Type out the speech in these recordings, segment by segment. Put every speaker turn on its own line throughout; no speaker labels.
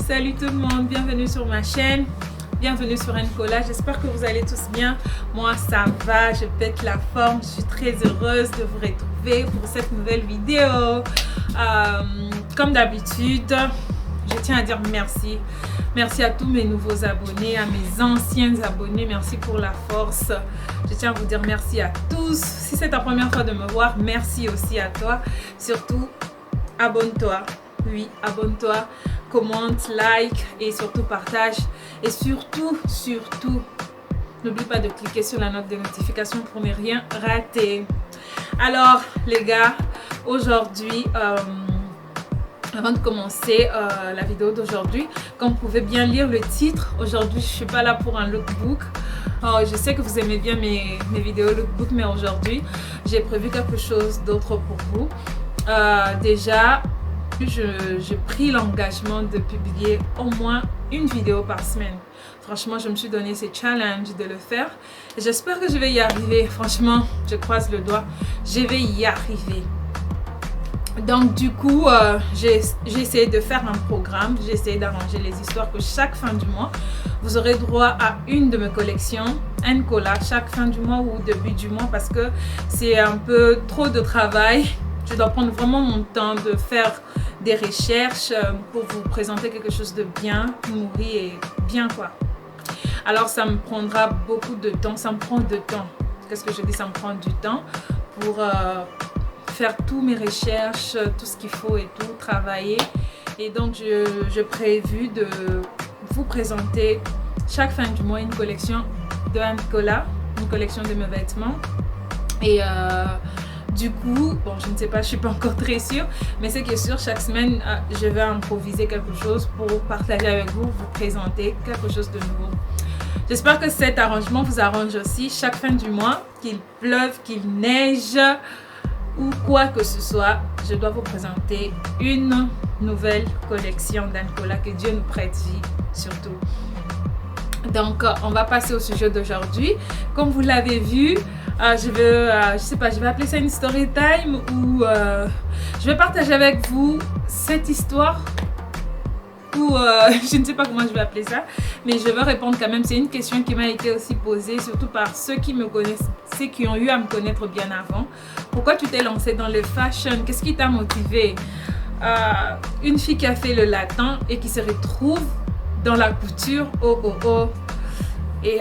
Salut tout le monde, bienvenue sur ma chaîne, bienvenue sur Nicolas. J'espère que vous allez tous bien. Moi ça va, je pète la forme, je suis très heureuse de vous retrouver pour cette nouvelle vidéo. Comme d'habitude, je tiens à dire merci. Merci à tous mes nouveaux abonnés, à mes anciens abonnés, merci pour la force. Je tiens à vous dire merci à tous. Si c'est ta première fois de me voir, merci aussi à toi. Surtout, abonne-toi. Oui, abonne-toi, commente, like et surtout partage. Et surtout, n'oublie pas de cliquer sur la note de notification pour ne rien rater. Alors, les gars, aujourd'hui, avant de commencer la vidéo d'aujourd'hui, comme vous pouvez bien lire le titre, aujourd'hui, je ne suis pas là pour un lookbook. Je sais que vous aimez bien mes vidéos lookbook, mais aujourd'hui, j'ai prévu quelque chose d'autre pour vous. Déjà, j'ai pris l'engagement de publier au moins une vidéo par semaine. Franchement, je me suis donné ce challenge de le faire. J'espère que je vais y arriver. Franchement, je croise le doigt. Je vais y arriver. Donc du coup, j'ai essayé de faire un programme. J'ai essayé d'arranger les histoires que chaque fin du mois, vous aurez droit à une de mes collections, Nicolas, chaque fin du mois ou début du mois, parce que c'est un peu trop de travail. Je dois prendre vraiment mon temps de faire des recherches pour vous présenter quelque chose de bien nourri et bien quoi. Alors ça me prendra beaucoup de temps, ça me prend du temps. Qu'est-ce que je dis? Ça me prend du temps pour faire toutes mes recherches, tout ce qu'il faut et tout, travailler. Et donc je prévu de vous présenter chaque fin du mois une collection de Nicolas, une collection de mes vêtements. Et du coup, bon, je ne sais pas, je suis pas encore très sûre, mais c'est que sûr, chaque semaine, je vais improviser quelque chose pour partager avec vous, vous présenter quelque chose de nouveau. J'espère que cet arrangement vous arrange aussi. Chaque fin du mois, qu'il pleuve, qu'il neige ou quoi que ce soit, je dois vous présenter une nouvelle collection d'Nicolas, que Dieu nous prête vie surtout. Donc, on va passer au sujet d'aujourd'hui. Comme vous l'avez vu, je vais appeler ça une story time ou je vais partager avec vous cette histoire ou je ne sais pas comment je vais appeler ça, mais je vais répondre quand même. C'est une question qui m'a été aussi posée, surtout par ceux qui me connaissent, ceux qui ont eu à me connaître bien avant. Pourquoi tu t'es lancée dans le fashion? Qu'est-ce qui t'a motivé? Une fille qui a fait le latin et qui se retrouve dans la couture, et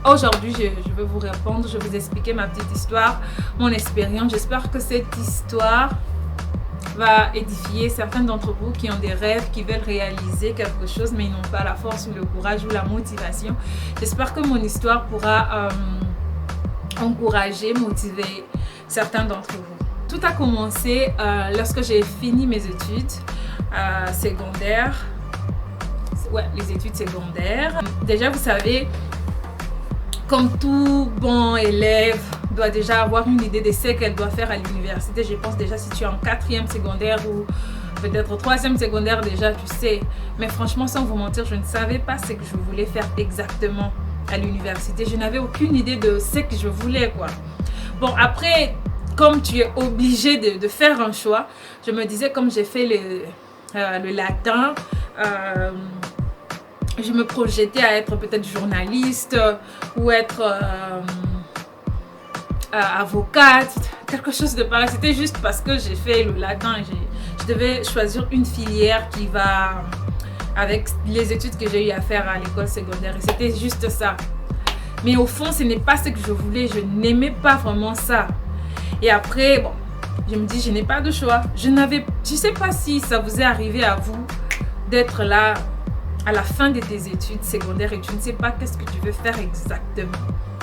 aujourd'hui je vais vous répondre, je vais vous expliquer ma petite histoire, mon expérience. J'espère que cette histoire va édifier certains d'entre vous qui ont des rêves, qui veulent réaliser quelque chose mais ils n'ont pas la force ou le courage ou la motivation. J'espère que mon histoire pourra encourager, motiver certains d'entre vous. Tout a commencé lorsque j'ai fini mes études secondaires. Ouais, les études secondaires. Déjà, vous savez, comme tout bon élève doit déjà avoir une idée de ce qu'elle doit faire à l'université. Je pense déjà si tu es en 4e secondaire ou peut-être 3e secondaire déjà, tu sais. Mais franchement, sans vous mentir, je ne savais pas ce que je voulais faire exactement à l'université. Je n'avais aucune idée de ce que je voulais, quoi. Bon, après, comme tu es obligé de faire un choix, je me disais, comme j'ai fait le latin, je me projetais à être peut-être journaliste ou être avocate, quelque chose de pareil. C'était juste parce que j'ai fait le latin et je devais choisir une filière qui va avec les études que j'ai eu à faire à l'école secondaire. Et c'était juste ça. Mais au fond, ce n'est pas ce que je voulais. Je n'aimais pas vraiment ça. Et après, bon, je me dis, je n'ai pas de choix. Je ne sais pas si ça vous est arrivé à vous d'être là à la fin de tes études secondaires et tu ne sais pas qu'est-ce que tu veux faire exactement.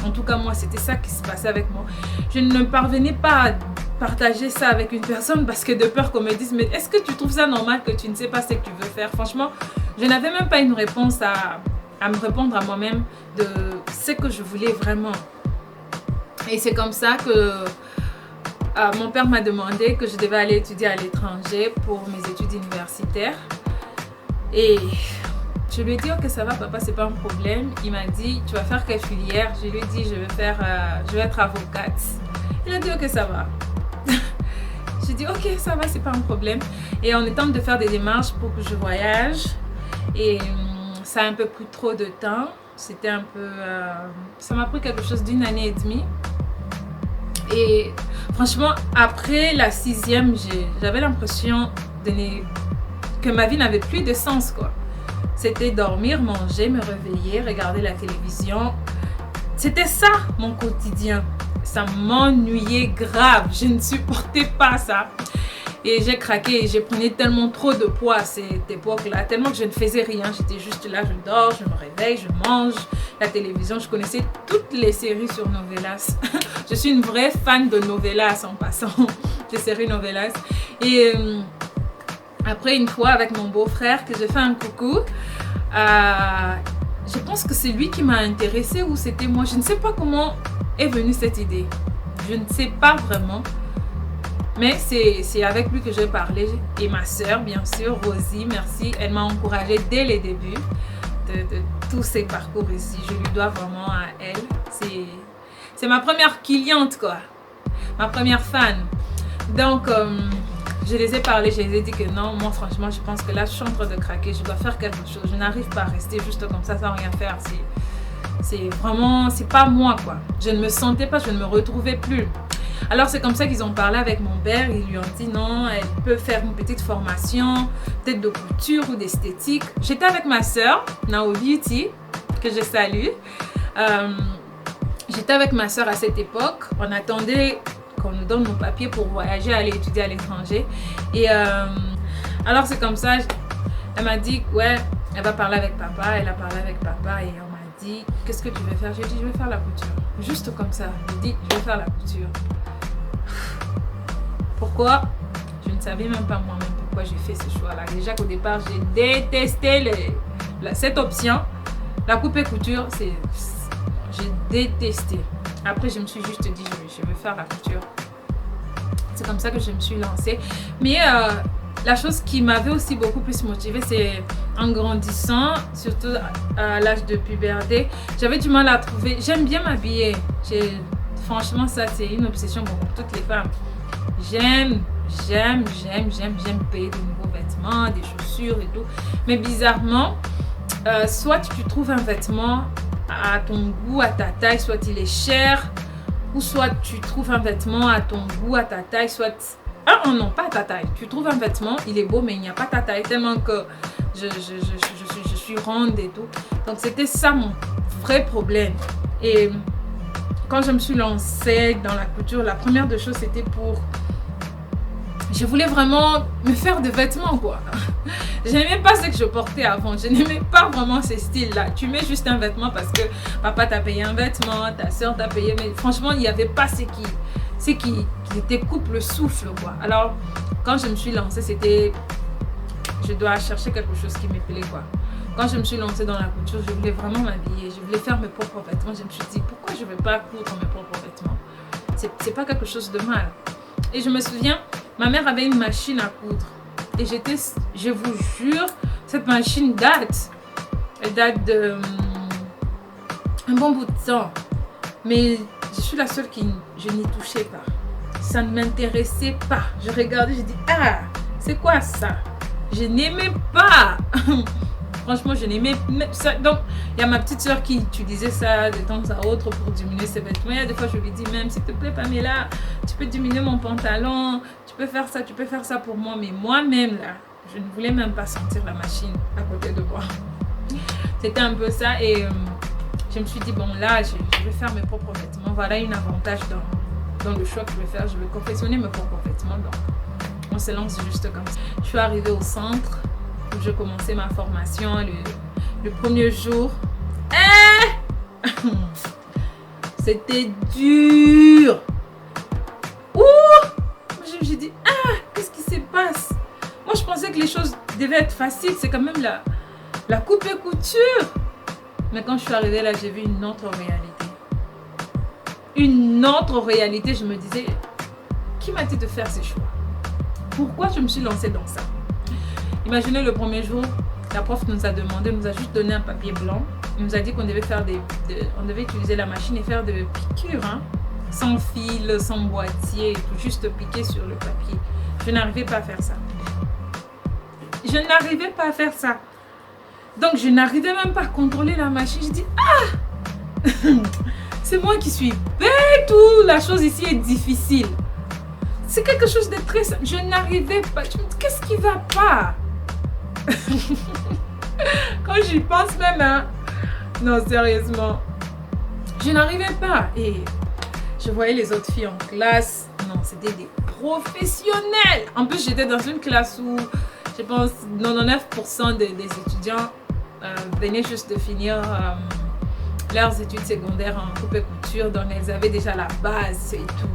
En tout cas, moi, c'était ça qui se passait avec moi. Je ne parvenais pas à partager ça avec une personne parce que de peur qu'on me dise, mais est-ce que tu trouves ça normal que tu ne sais pas ce que tu veux faire? Franchement, je n'avais même pas une réponse à me répondre à moi-même de ce que je voulais vraiment. Et c'est comme ça que mon père m'a demandé que je devais aller étudier à l'étranger pour mes études universitaires. Et je lui ai dit, ok, ça va papa, c'est pas un problème. Il m'a dit, tu vas faire quelle filière? Je lui ai dit, je vais être avocate. Il a dit, ok, ça va. J'ai dit, ok, ça va, c'est pas un problème. Et on est en train de faire des démarches pour que je voyage Et ça a un peu pris trop de temps. C'était un peu... ça m'a pris quelque chose d'une année et demie. Et franchement, après la 6e, j'avais l'impression que ma vie n'avait plus de sens, quoi. C'était dormir, manger, me réveiller, regarder la télévision. C'était ça, mon quotidien. Ça m'ennuyait grave. Je ne supportais pas ça. Et j'ai craqué et j'ai pris tellement trop de poids à cette époque-là. Tellement que je ne faisais rien. J'étais juste là, je dors, je me réveille, je mange. La télévision, je connaissais toutes les séries sur Novelas. Je suis une vraie fan de Novelas en passant. Des séries Novelas. Et après, une fois, avec mon beau-frère, que j'ai fait un coucou, je pense que c'est lui qui m'a intéressée ou c'était moi. Je ne sais pas comment est venue cette idée. Je ne sais pas vraiment. Mais c'est avec lui que j'ai parlé. Et ma soeur, bien sûr, Rosie, merci. Elle m'a encouragée dès les débuts de tous ces parcours ici. Je lui dois vraiment à elle. C'est ma première cliente, quoi. Ma première fan. Donc, je les ai parlé, je les ai dit que non, moi franchement, je pense que là, je suis en train de craquer. Je dois faire quelque chose. Je n'arrive pas à rester juste comme ça sans rien faire. C'est vraiment, c'est pas moi, quoi. Je ne me sentais pas, je ne me retrouvais plus. Alors c'est comme ça qu'ils ont parlé avec mon père. Ils lui ont dit non, elle peut faire une petite formation, peut-être de couture ou d'esthétique. J'étais avec ma soeur, Nao Beauty, que je salue. J'étais avec ma soeur à cette époque. On attendait qu'on nous donne nos papiers pour voyager, aller étudier à l'étranger. Et alors c'est comme ça, elle m'a dit ouais, elle va parler avec papa. Elle a parlé avec papa et on m'a dit qu'est-ce que tu veux faire? J'ai dit je vais faire la couture. Juste comme ça, j'ai dit je vais faire la couture. Pourquoi? Je ne savais même pas moi-même pourquoi j'ai fait ce choix-là. Déjà qu'au départ, j'ai détesté cette option. La coupe et couture, j'ai détesté. Après, je me suis juste dit, je vais faire la couture. C'est comme ça que je me suis lancée. Mais la chose qui m'avait aussi beaucoup plus motivée, c'est en grandissant, surtout à l'âge de puberté, j'avais du mal à trouver. J'aime bien m'habiller. Franchement, ça, c'est une obsession pour toutes les femmes. J'aime payer de nouveaux vêtements, des chaussures et tout. Mais bizarrement, soit tu trouves un vêtement à ton goût, à ta taille, soit il est cher, ou soit tu trouves un vêtement à ton goût, à ta taille, soit... Ah non, pas à ta taille. Tu trouves un vêtement, il est beau, mais il n'y a pas ta taille, tellement que je suis ronde et tout. Donc c'était ça mon vrai problème. Et quand je me suis lancée dans la couture, la première des choses, c'était pour... Je voulais vraiment me faire des vêtements, quoi. Je n'aimais pas ce que je portais avant. Je n'aimais pas vraiment ces styles-là. Tu mets juste un vêtement parce que papa t'a payé un vêtement, ta soeur t'a payé. Mais franchement, il n'y avait pas ce qui te coupe le souffle, quoi. Alors, quand je me suis lancée, c'était... Je dois chercher quelque chose qui me plaît, quoi. Quand je me suis lancée dans la couture, je voulais vraiment m'habiller. Je voulais faire mes propres vêtements. Je me suis dit, pourquoi je ne vais pas coudre mes propres vêtements? C'est pas quelque chose de mal. Et je me souviens, ma mère avait une machine à coudre. Et je vous jure, cette machine date. Elle date de un bon bout de temps. Mais je suis la seule je n'y touchais pas. Ça ne m'intéressait pas. Je regardais, je dis, ah, c'est quoi ça? Je n'aimais pas. Franchement, je n'aimais ça. Donc, il y a ma petite soeur qui utilisait ça de temps à autre pour diminuer ses vêtements. Il y a des fois, je lui dis même, s'il te plaît, Pamela, tu peux diminuer mon pantalon, tu peux faire ça pour moi. Mais moi-même, là, je ne voulais même pas sentir la machine à côté de moi. C'était un peu ça. Et je me suis dit, bon, là, je vais faire mes propres vêtements. Voilà un avantage dans le choix que je vais faire. Je vais confectionner mes propres vêtements. Donc, on se lance juste comme ça. Je suis arrivée au centre où je commençais ma formation le premier jour. C'était dur. J'ai dit, qu'est-ce qui se passe? Moi, je pensais que les choses devaient être faciles. C'est quand même la coupe et couture. Mais quand je suis arrivée là, j'ai vu une autre réalité. Une autre réalité. Je me disais, qui m'a dit de faire ces choix? Pourquoi je me suis lancée dans ça? Imaginez le premier jour, la prof nous a juste donné un papier blanc. Il nous a dit qu'on devait on devait utiliser la machine et faire des piqûres, hein, sans fil, sans boîtier, juste piquer sur le papier. Je n'arrivais pas à faire ça. Donc, je n'arrivais même pas à contrôler la machine. Je dis, ah, c'est moi qui suis bête ou la chose ici est difficile. C'est quelque chose de très simple. Je n'arrivais pas. Je me dis, qu'est-ce qui va pas? Quand j'y pense même, hein. Non, sérieusement. Je n'arrivais pas. Et je voyais les autres filles en classe. Non, c'était des professionnels. En plus, j'étais dans une classe où, je pense, 99% des étudiants venaient juste de finir leurs études secondaires en coupe et couture. Donc, elles avaient déjà la base et tout.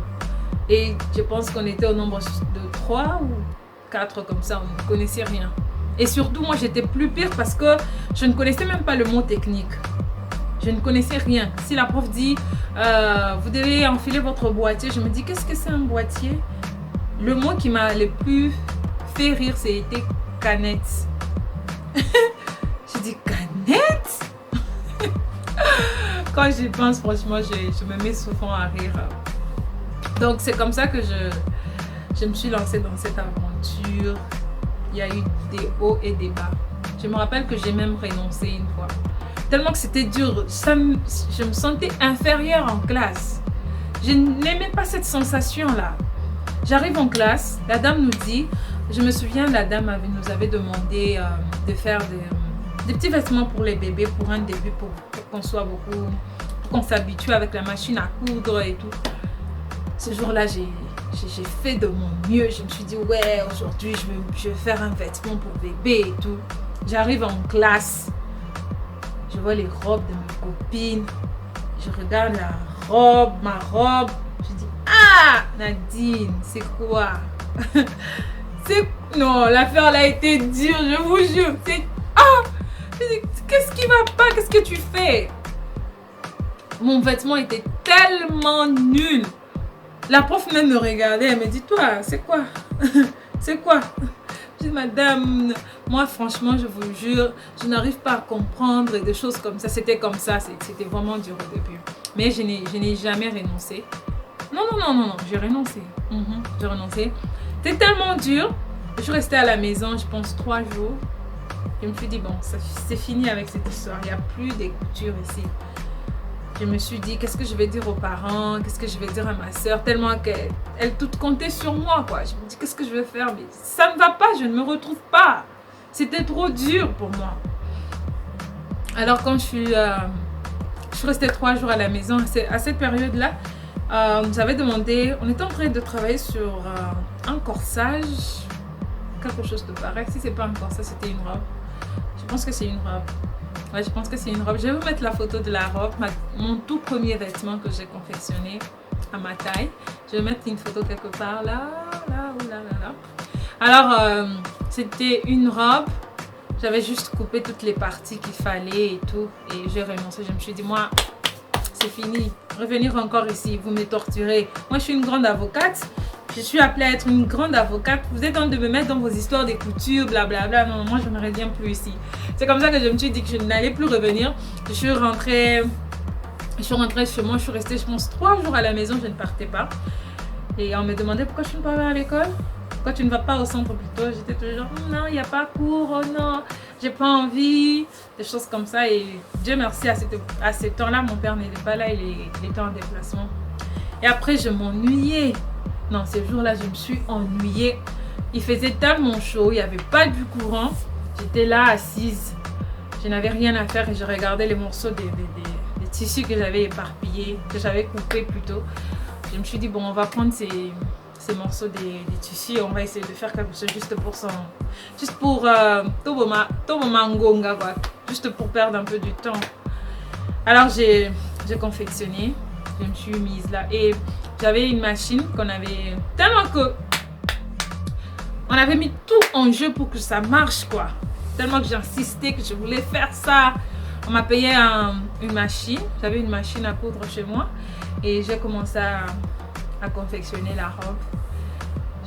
Et je pense qu'on était au nombre de 3 ou 4 comme ça. On ne connaissait rien. Et surtout, moi, j'étais plus pire parce que je ne connaissais même pas le mot technique. Je ne connaissais rien. Si la prof dit, vous devez enfiler votre boîtier, je me dis, qu'est-ce que c'est un boîtier? Le mot qui m'a le plus fait rire, c'était canette. Je dis, canette? Quand j'y pense, franchement, je me mets souvent à rire. Donc, c'est comme ça que je me suis lancée dans cette aventure. Il y a eu des hauts et des bas. Je me rappelle que j'ai même renoncé une fois. Tellement que c'était dur. Je me sentais inférieure en classe. Je n'aimais pas cette sensation-là. J'arrive en classe, la dame nous dit, je me souviens, la dame nous avait demandé de faire des petits vêtements pour les bébés pour un début, pour qu'on soit beaucoup, pour qu'on s'habitue avec la machine à coudre et tout. Ce jour-là, j'ai fait de mon mieux. Je me suis dit, ouais, aujourd'hui, je vais faire un vêtement pour bébé et tout. J'arrive en classe. Je vois les robes de mes copines. Je regarde ma robe. Je dis, ah, Nadine, c'est quoi? Non, l'affaire là a été dure, je vous jure. Je dis, qu'est-ce qui va pas? Qu'est-ce que tu fais? Mon vêtement était tellement nul. La prof même me regardait, elle me dit, toi, c'est quoi? C'est quoi? Je dis, madame, moi franchement, je vous jure, je n'arrive pas à comprendre des choses comme ça. C'était comme ça, c'était vraiment dur au début. Mais je n'ai jamais renoncé. Non, j'ai renoncé. J'ai renoncé. C'était tellement dur. Je suis restée à la maison, je pense 3 jours. Je me suis dit, bon, c'est fini avec cette histoire. Il n'y a plus de couture ici. Je me suis dit, qu'est-ce que je vais dire aux parents? Qu'est-ce que je vais dire à ma soeur? Tellement qu'elle tout comptait sur moi, quoi. Je me dis, qu'est-ce que je vais faire? Mais ça ne va pas, je ne me retrouve pas. C'était trop dur pour moi. Alors, quand je suis restée 3 jours à la maison, à cette période-là, j'avais demandé, on était en train de travailler sur un corsage, quelque chose de pareil. Si ce n'est pas un corsage, c'était une robe. Je pense que c'est une robe. Ouais, je pense que c'est une robe. Je vais vous mettre la photo de la robe, mon tout premier vêtement que j'ai confectionné à ma taille. Je vais mettre une photo quelque part là. Alors, c'était une robe. J'avais juste coupé toutes les parties qu'il fallait et tout. Et j'ai renoncé. Je me suis dit, moi, c'est fini. Revenir encore ici, vous me torturez. Moi, je suis une grande avocate. Je suis appelée à être une grande avocate. Vous êtes en train de me mettre dans vos histoires de couture, blablabla. Non, moi, je ne reviens plus ici. C'est comme ça que je me suis dit que je n'allais plus revenir. Je suis rentrée chez moi. Je suis restée, je pense, 3 jours à la maison. Je ne partais pas. Et on me demandait pourquoi tu ne vas pas à l'école. Pourquoi tu ne vas pas au centre plutôt? J'étais toujours, non, il n'y a pas cours. Oh non, j'ai pas envie. Des choses comme ça. Et Dieu merci, à ce temps-là, mon père n'était pas là. Il était en déplacement. Et après, je m'ennuyais. Non, ces jours-là, je me suis ennuyée. Il faisait tellement chaud, il n'y avait pas du courant. J'étais là, assise. Je n'avais rien à faire et je regardais les morceaux des tissus que j'avais éparpillés, que j'avais coupés plutôt. Je me suis dit, bon, on va prendre ces morceaux des tissus et on va essayer de faire quelque chose juste pour Tobomangonga, quoi. Juste pour perdre un peu du temps. Alors, j'ai confectionné. Je me suis mise là et j'avais une machine qu'on avait tellement que on avait mis tout en jeu pour que ça marche, quoi. Tellement que j'insistais que je voulais faire ça. On m'a payé une machine. J'avais une machine à coudre chez moi et j'ai commencé à confectionner la robe.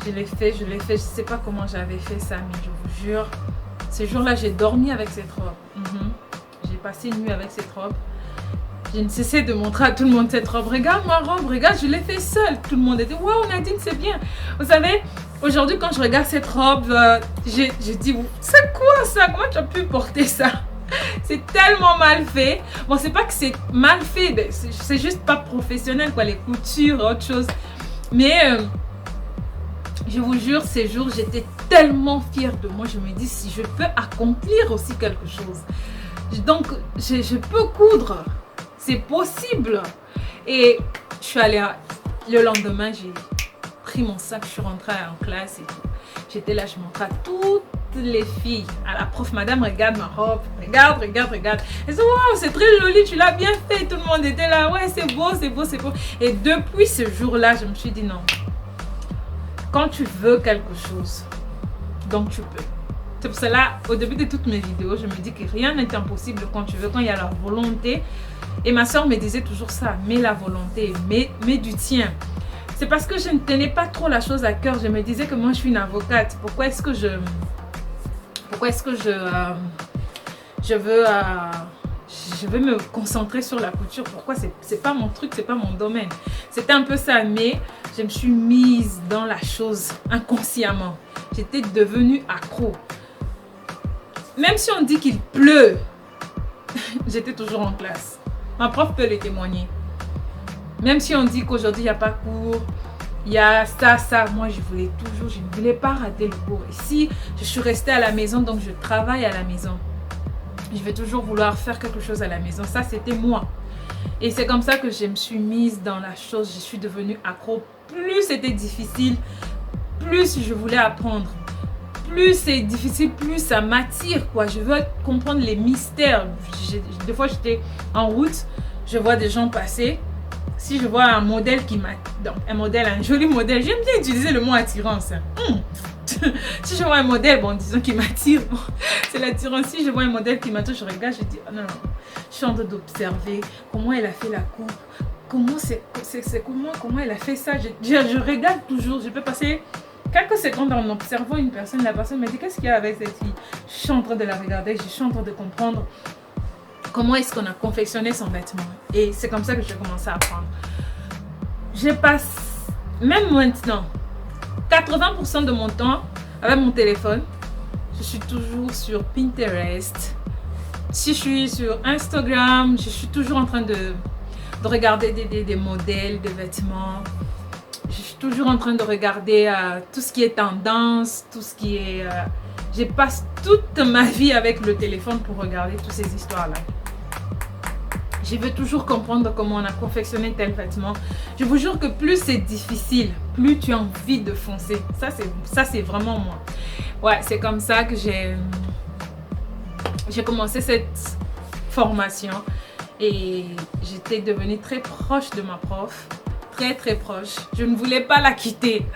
Je l'ai fait. Je ne sais pas comment j'avais fait ça, mais je vous jure, ce jour-là, j'ai dormi avec cette robe. J'ai passé une nuit avec cette robe. Je ne cessais de montrer à tout le monde cette robe. Regarde ma robe, regarde, je l'ai fait seule. Tout le monde était, waouh, Nadine, c'est bien. Vous savez, aujourd'hui, quand je regarde cette robe, je dis, c'est quoi ça? Comment tu as pu porter ça? C'est tellement mal fait. Bon, c'est pas que c'est mal fait, c'est juste pas professionnel, quoi, les coutures, autre chose. Mais je vous jure, ces jours, j'étais tellement fière de moi. Je me dis, si je peux accomplir aussi quelque chose. Donc, je peux coudre. C'est possible. Et je suis allée, le lendemain, j'ai pris mon sac, je suis rentrée en classe et tout. J'étais là, je montrais à toutes les filles, à la prof, madame, regarde ma robe, regarde. Elle dit, waouh, c'est très joli, tu l'as bien fait. Tout le monde était là, ouais, c'est beau. Et depuis ce jour-là, je me suis dit, non, quand tu veux quelque chose, donc tu peux. C'est pour cela, au début de toutes mes vidéos, je me dis que rien n'est impossible quand tu veux, quand il y a la volonté. Et ma soeur me disait toujours ça, mets la volonté, mets du tien. C'est parce que je ne tenais pas trop la chose à cœur. Je me disais que moi, je suis une avocate. Pourquoi est-ce que je veux me concentrer sur la couture? Pourquoi? C'est pas mon truc, c'est pas mon domaine. C'était un peu ça, mais je me suis mise dans la chose inconsciemment. J'étais devenue accro. Même si on dit qu'il pleut, j'étais toujours en classe. Ma prof peut le témoigner. Même si on dit qu'aujourd'hui, il n'y a pas cours, il y a ça, moi, je ne voulais pas rater le cours. Et si je suis restée à la maison, donc je travaille à la maison, je vais toujours vouloir faire quelque chose à la maison. Ça, c'était moi. Et c'est comme ça que je me suis mise dans la chose. Je suis devenue accro. Plus c'était difficile, plus je voulais apprendre. Plus c'est difficile, plus ça m'attire, quoi. Je veux comprendre les mystères. Des fois, j'étais en route, je vois des gens passer. Si je vois un modèle qui m'attire, un joli modèle, j'aime bien utiliser le mot attirance. Si je vois un modèle, bon, disons qui m'attire, bon, c'est l'attirance. Si je vois un modèle qui m'attire, je regarde, je dis, oh, non, je suis en train d'observer comment elle a fait la coupe, comment elle a fait ça. Je regarde toujours, je peux passer quelques secondes en observant une personne. La personne me dit, qu'est-ce qu'il y a avec cette fille? Je suis en train de la regarder, je suis en train de comprendre comment est-ce qu'on a confectionné son vêtement. Et c'est comme ça que j'ai commencé à apprendre. Je passe, même maintenant, 80% de mon temps avec mon téléphone. Je suis toujours sur Pinterest. Si je suis sur Instagram, je suis toujours en train de regarder des modèles de vêtements. Je suis toujours en train de regarder tout ce qui est tendance, tout ce qui est... je passe toute ma vie avec le téléphone pour regarder toutes ces histoires-là. Je veux toujours comprendre comment on a confectionné tel vêtement. Je vous jure que plus c'est difficile, plus tu as envie de foncer. Ça, c'est vraiment moi. Ouais, c'est comme ça que j'ai commencé cette formation. Et j'étais devenue très proche de ma prof. Très, très proche. Je ne voulais pas la quitter.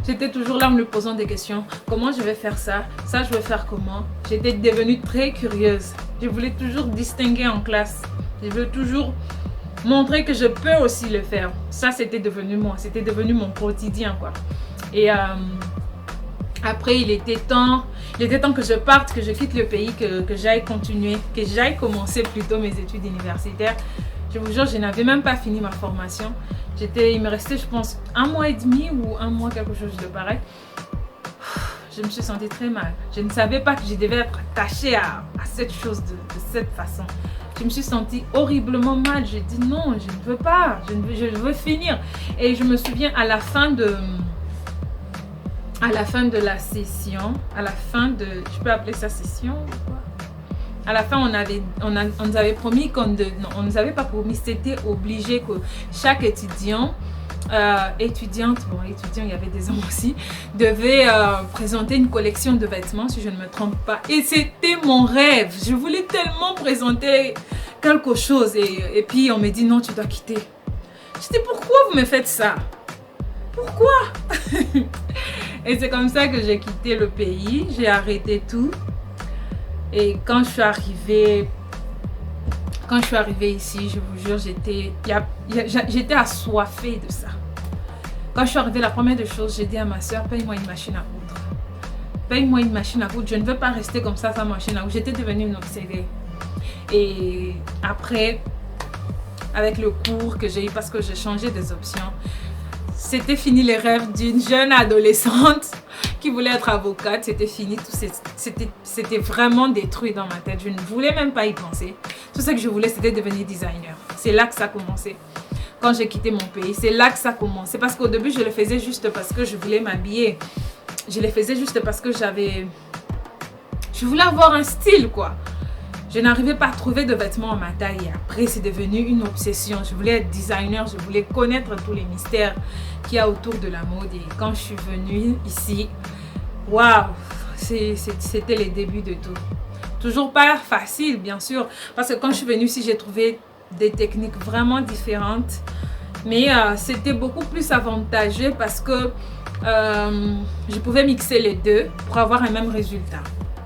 J'étais toujours là en me posant des questions. Comment je vais faire ça? Ça, je vais faire comment? J'étais devenue très curieuse. Je voulais toujours distinguer en classe. Je veux toujours montrer que je peux aussi le faire. Ça, c'était devenu moi. C'était devenu mon quotidien, quoi. Et après, il était temps que je parte, que je quitte le pays, que j'aille continuer, que j'aille commencer plutôt mes études universitaires. Je vous jure, je n'avais même pas fini ma formation. Il me restait, je pense, 1 mois et demi ou 1 mois, quelque chose de pareil. Je me suis sentie très mal. Je ne savais pas que je devais être attachée à cette chose de cette façon. Je me suis sentie horriblement mal. J'ai dit non, je ne veux pas. Je veux finir. Et je me souviens à la fin de la session, je peux appeler ça session ou quoi? À la fin, on nous avait promis on nous avait pas promis, c'était obligé que chaque étudiant, étudiant, il y avait des hommes aussi, devait présenter une collection de vêtements, si je ne me trompe pas. Et c'était mon rêve. Je voulais tellement présenter quelque chose. Et puis, on me dit non, tu dois quitter. Je dis, pourquoi vous me faites ça? Pourquoi? Et c'est comme ça que j'ai quitté le pays. J'ai arrêté tout. Et quand je suis arrivée ici, je vous jure, j'étais assoiffée de ça. Quand je suis arrivée, la première des choses, j'ai dit à ma soeur, paye-moi une machine à coudre. Paye-moi une machine à coudre. Je ne veux pas rester comme ça sans machine à coudre. J'étais devenue une obsédée. Et après, avec le cours que j'ai eu, parce que j'ai changé des options, c'était fini les rêves d'une jeune adolescente qui voulait être avocate, c'était fini, c'était vraiment détruit dans ma tête. Je ne voulais même pas y penser. Tout ce que je voulais, c'était devenir designer. C'est là que ça a commencé. Quand j'ai quitté mon pays, c'est là que ça a commencé. Parce qu'au début, je le faisais juste parce que je voulais m'habiller. Je le faisais juste parce que je voulais avoir un style, quoi. Je n'arrivais pas à trouver de vêtements à ma taille. Et après, c'est devenu une obsession. Je voulais être designer, je voulais connaître tous les mystères qu'il y a autour de la mode. Et quand je suis venue ici, waouh, c'était les débuts de tout. Toujours pas facile, bien sûr. Parce que quand je suis venue ici, j'ai trouvé des techniques vraiment différentes. Mais c'était beaucoup plus avantageux parce que je pouvais mixer les deux pour avoir un même résultat.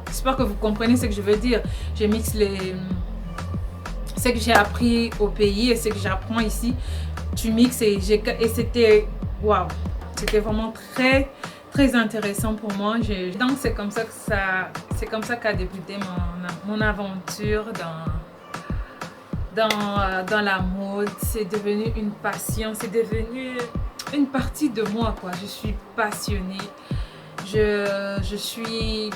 J'espère que vous comprenez ce que je veux dire. Je mixe ce que j'ai appris au pays et ce que j'apprends ici. Tu mixes et c'était waouh. C'était vraiment très très intéressant pour moi. Donc c'est comme ça qu'a débuté mon aventure dans la mode. C'est devenu une passion, c'est devenu une partie de moi, quoi. Je suis passionnée. Je suis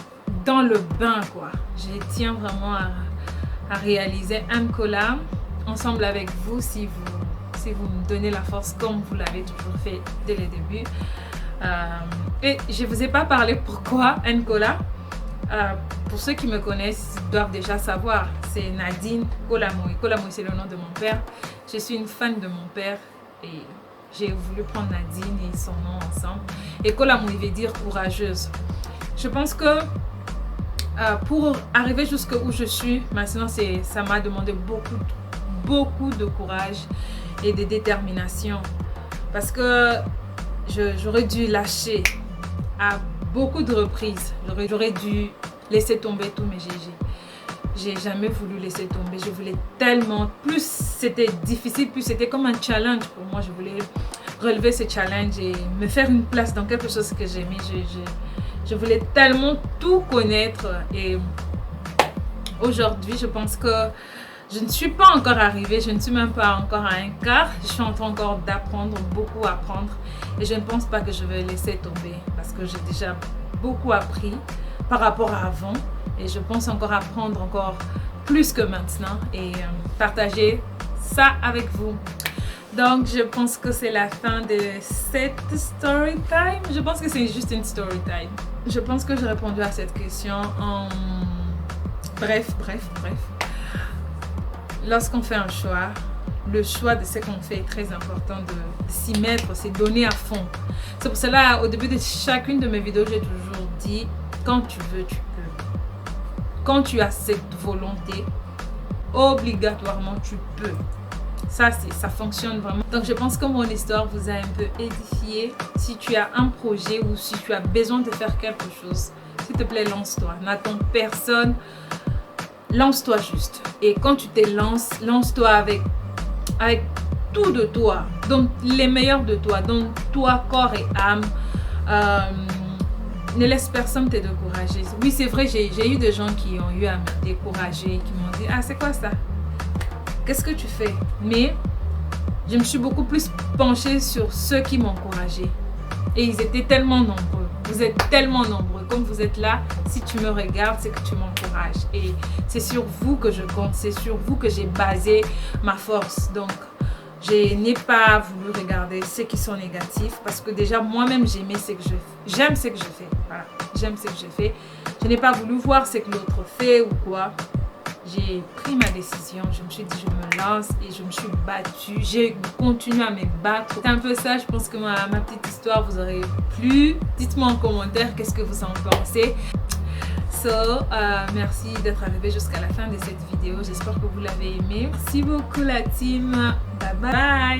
dans le bain, quoi. Je tiens vraiment à réaliser un collab ensemble avec vous si vous me donnez la force comme vous l'avez toujours fait dès le début. Et je ne vous ai pas parlé pourquoi un collab. Pour ceux qui me connaissent, ils doivent déjà savoir. C'est Nadine Kolamoui. Kolamoui, c'est le nom de mon père. Je suis une fan de mon père et j'ai voulu prendre Nadine et son nom ensemble. Et Kolamoui veut dire courageuse. Je pense que pour arriver jusqu'où je suis, maintenant, ça m'a demandé beaucoup de courage et de détermination. Parce que j'aurais dû lâcher à beaucoup de reprises. J'aurais dû laisser tomber tous mes GG. J'ai jamais voulu laisser tomber. Je voulais tellement. Plus c'était difficile, plus c'était comme un challenge pour moi. Je voulais relever ce challenge et me faire une place dans quelque chose que j'aimais. Je voulais tellement tout connaître. Et aujourd'hui, je pense que je ne suis pas encore arrivée. Je ne suis même pas encore à un quart. Je suis en train encore d'apprendre, beaucoup à apprendre. Et je ne pense pas que je vais laisser tomber parce que j'ai déjà beaucoup appris par rapport à avant. Et je pense encore apprendre encore plus que maintenant et partager ça avec vous. Donc, je pense que c'est la fin de cette story time. Je pense que c'est juste une story time. Je pense que j'ai répondu à cette question en... Bref. Lorsqu'on fait un choix, le choix de ce qu'on fait est très important de s'y mettre, c'est donner à fond. C'est pour cela, au début de chacune de mes vidéos, j'ai toujours dit, quand tu veux, tu peux. Quand tu as cette volonté, obligatoirement, tu peux. Ça fonctionne vraiment. Donc, je pense que mon histoire vous a un peu édifié. Si tu as un projet ou si tu as besoin de faire quelque chose, s'il te plaît, lance-toi. N'attends personne. Lance-toi juste. Et quand tu te lances, lance-toi avec tout de toi. Donc, les meilleurs de toi. Donc, toi, corps et âme. Ne laisse personne te décourager. Oui, c'est vrai, j'ai eu des gens qui ont eu à me décourager, qui m'ont dit « Ah, c'est quoi ça? Qu'est-ce que tu fais ?» Mais je me suis beaucoup plus penchée sur ceux qui m'encourageaient. Et ils étaient tellement nombreux. Vous êtes tellement nombreux. Comme vous êtes là, si tu me regardes, c'est que tu m'encourages. Et c'est sur vous que je compte. C'est sur vous que j'ai basé ma force. Donc, je n'ai pas voulu regarder ceux qui sont négatifs parce que déjà moi-même j'aime ce que je fais. Voilà, j'aime ce que je fais. Je n'ai pas voulu voir ce que l'autre fait ou quoi. J'ai pris ma décision. Je me suis dit je me lance et je me suis battue. J'ai continué à me battre. C'est un peu ça. Je pense que ma petite histoire vous aurait plu. Dites-moi en commentaire qu'est-ce que vous en pensez. Merci d'être arrivé jusqu'à la fin de cette vidéo. J'espère que vous l'avez aimé. Merci beaucoup la team. Bye bye.